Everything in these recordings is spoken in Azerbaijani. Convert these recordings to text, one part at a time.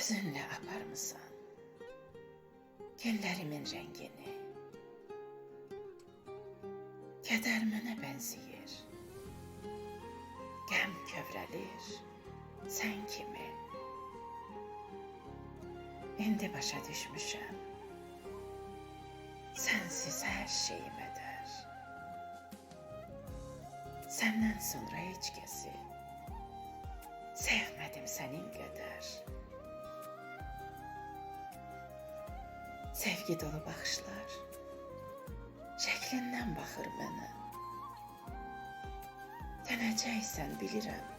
Özünle aparmısan günlerimin rengini. Keder mənə bənzəyir, qəm kövrəlir sən kimi. İndi başa düşmüşəm, sənsiz hər şeyim ədər. Səndən sonra heç kəsi sevmədim sənin qədər. Sevgi dolu baxışlar şəklindən baxır mənə. Dönəcəksən bilirəm,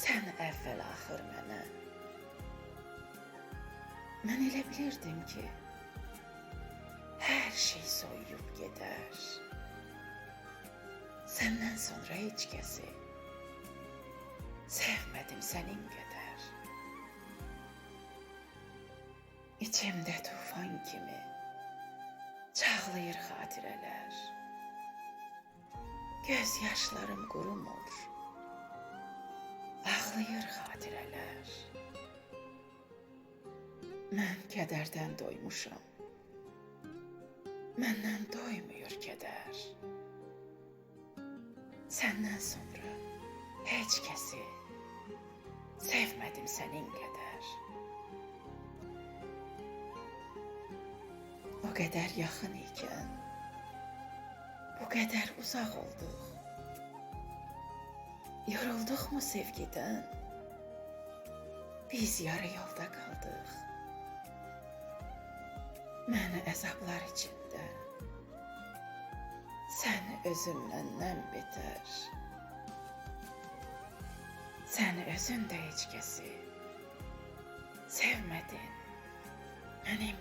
sən əvvəl axır mənə. Mən elə bilirdim ki, hər şey soyuyub gedər. Səndən sonra heç kəsi sevmədim sənin qədər. İçimdə tufan kimi çağlayır xatirələr. Göz yaşlarım qurumur, ağlayır xatirələr. Mən kədərdən doymuşam, məndən doymuyur kədər. Səndən sonra heç kəsi sevmədim sənin qədər. O qədər yaxın ikən, bu qədər uzaq olduq. Yorulduqmu sevgidən, biz yarı yolda qaldıq. Məni əzablar içində, sən özümdən betər. Sən özün də heç kəsi sevmədin mənim